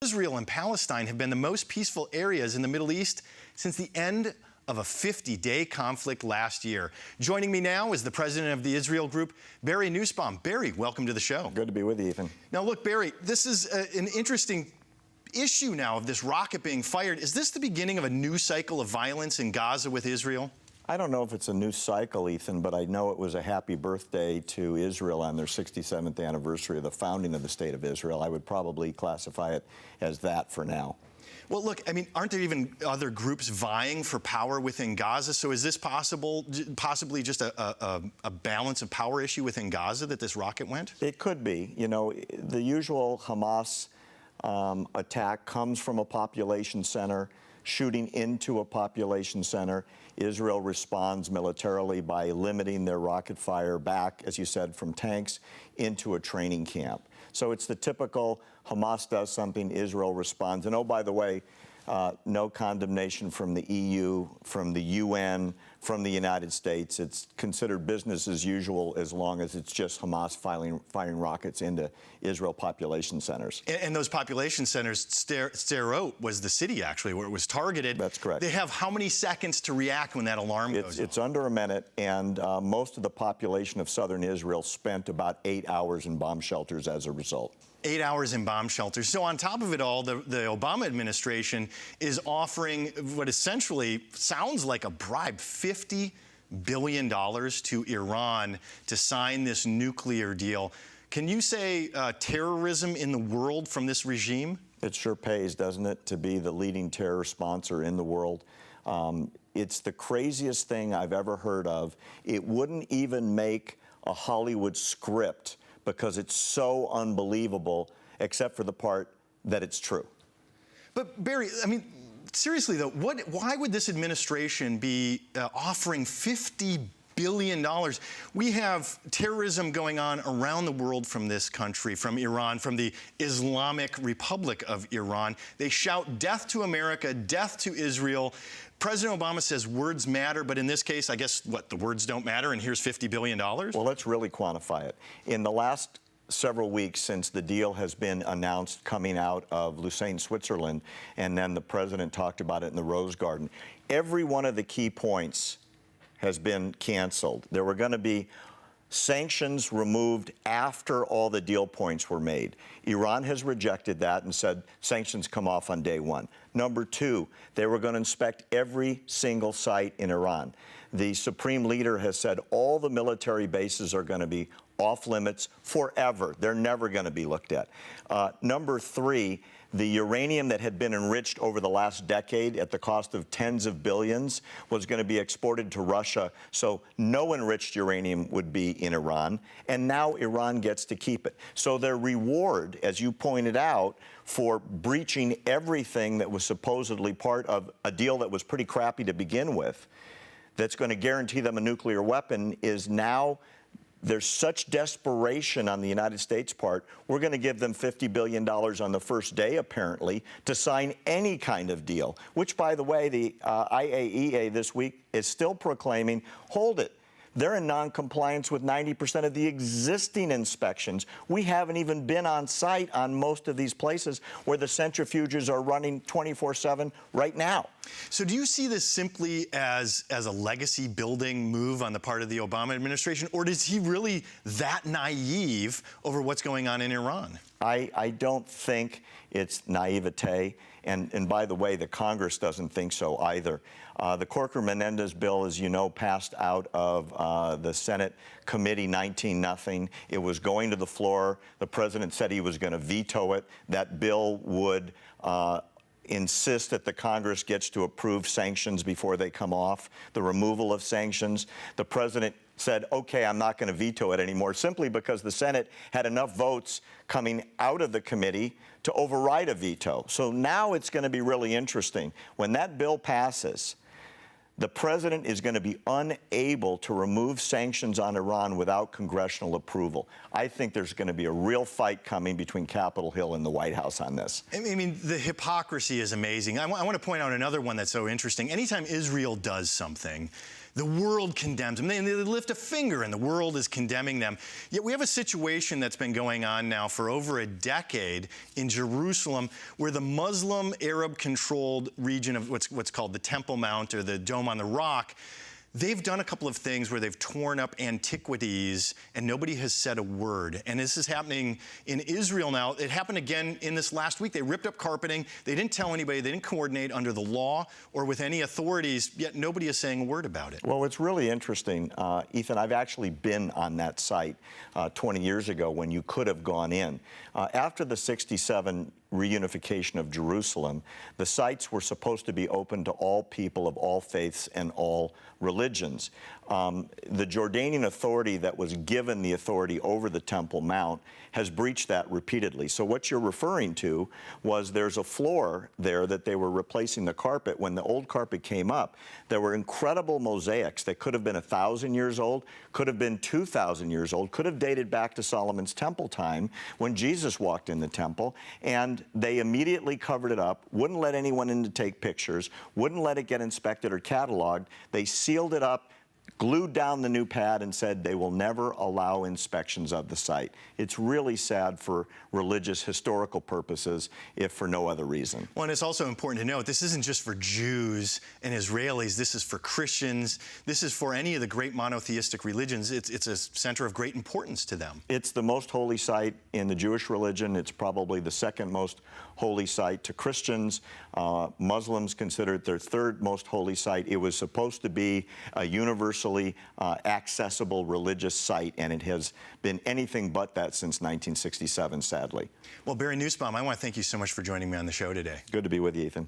Israel and Palestine have been the most peaceful areas in the Middle East since the end of a 50-day conflict last year. Joining me now is the president of the Israel Group, Barry Nussbaum. Barry, welcome to the show. Good to be with you, Ethan. Now look, Barry, this is an interesting issue now of this rocket being fired. Is this the beginning of a new cycle of violence in Gaza with Israel? I don't know if it's a new cycle, Ethan, but I know it was a happy birthday to Israel on their 67th anniversary of the founding of the State of Israel. I would probably classify it as that for now. Well, look, I mean, aren't there even other groups vying for power within Gaza? So is this possibly just a balance of power issue within Gaza that this rocket went? It could be. You know, the usual Hamas attack comes from a population center, shooting into a population center. Israel responds militarily by limiting their rocket fire back, as you said, from tanks into a training camp. So it's the typical Hamas does something, Israel responds. And oh, by the way, no condemnation from the EU, from the UN, from the United States. It's considered business as usual as long as it's just Hamas firing rockets into Israel population centers. And those population centers, Sderot was the city actually where it was targeted. That's correct. They have how many seconds to react when that alarm goes off? It's under a minute, and most of the population of southern Israel spent about 8 hours in bomb shelters as a result. 8 hours in bomb shelters. So on top of it all, the Obama administration is offering what essentially sounds like a bribe, $50 billion to Iran to sign this nuclear deal. Can you say terrorism in the world from this regime? It sure pays, doesn't it, to be the leading terror sponsor in the world. It's the craziest thing I've ever heard of. It wouldn't even make a Hollywood script because it's so unbelievable, except for the part that it's true. But Barry, I mean, seriously though, why would this administration be offering $50 billion? We have terrorism going on around the world from this country, from Iran, from the Islamic Republic of Iran. They shout death to America, death to Israel. President Obama says words matter, but in this case, I guess, what, the words don't matter, and here's $50 billion? Well, let's really quantify it. In the last several weeks since the deal has been announced coming out of Lausanne, Switzerland, and then the president talked about it in the Rose Garden, every one of the key points has been canceled. There were going to be sanctions removed after all the deal points were made. Iran has rejected that and said sanctions come off on day one. Number two, they were going to inspect every single site in Iran. The supreme leader has said all the military bases are going to be off limits forever. They're never going to be looked at. Number three, the uranium that had been enriched over the last decade at the cost of tens of billions was going to be exported to Russia, so no enriched uranium would be in Iran, and now Iran gets to keep it. So their reward, as you pointed out, for breaching everything that was supposedly part of a deal that was pretty crappy to begin with, that's going to guarantee them a nuclear weapon, is now there's such desperation on the United States' part, we're going to give them $50 billion on the first day, apparently, to sign any kind of deal, which, by the way, the IAEA this week is still proclaiming, hold it. They're in non-compliance with 90% of the existing inspections. We haven't even been on site on most of these places where the centrifuges are running 24/7 right now. So do you see this simply as a legacy building move on the part of the Obama administration, or is he really that naive over what's going on in Iran? I don't think it's naivete. And by the way, the Congress doesn't think so either. The Corker-Menendez bill, as you know, passed out of the Senate committee 19-0. It was going to the floor. The president said he was going to veto it. That bill would insist that the Congress gets to approve sanctions before they come off, the removal of sanctions. The president said, okay, I'm not going to veto it anymore, simply because the Senate had enough votes coming out of the committee to override a veto. So now it's going to be really interesting. When that bill passes, the president is going to be unable to remove sanctions on Iran without congressional approval. I think there's going to be a real fight coming between Capitol Hill and the White House on this. I mean, the hypocrisy is amazing. I want to point out another one that's so interesting. Anytime Israel does something, The world condemns them. They lift a finger and the world is condemning them. Yet we have a situation that's been going on now for over a decade in Jerusalem, where the Muslim Arab-controlled region of what's called the Temple Mount, or the Dome on the Rock, they've done a couple of things where they've torn up antiquities and nobody has said a word. And this is happening in Israel now. It happened again in this last week. They ripped up carpeting. They didn't tell anybody. They didn't coordinate under the law or with any authorities, yet nobody is saying a word about it. Well, it's really interesting, Ethan. I've actually been on that site 20 years ago when you could have gone in. After the 67 reunification of Jerusalem, the sites were supposed to be open to all people of all faiths and all religions. The Jordanian authority that was given the authority over the Temple Mount has breached that repeatedly. So what you're referring to was there's a floor there that they were replacing the carpet. When the old carpet came up, there were incredible mosaics that could have been 1,000 years old, could have been 2,000 years old, could have dated back to Solomon's temple time when Jesus walked in the temple, and they immediately covered it up, wouldn't let anyone in to take pictures, wouldn't let it get inspected or cataloged. They sealed it up, glued down the new pad, and said they will never allow inspections of the site. It's really sad for religious, historical purposes, if for no other reason. Well, and it's also important to note, this isn't just for Jews and Israelis. This is for Christians. This is for any of the great monotheistic religions. It's a center of great importance to them. It's the most holy site in the Jewish religion. It's probably the second most holy site to Christians. Muslims consider it their third most holy site. It was supposed to be a universally accessible religious site, and it has been anything but that since 1967, sadly. Well, Barry Nussbaum, I want to thank you so much for joining me on the show today. Good to be with you, Ethan.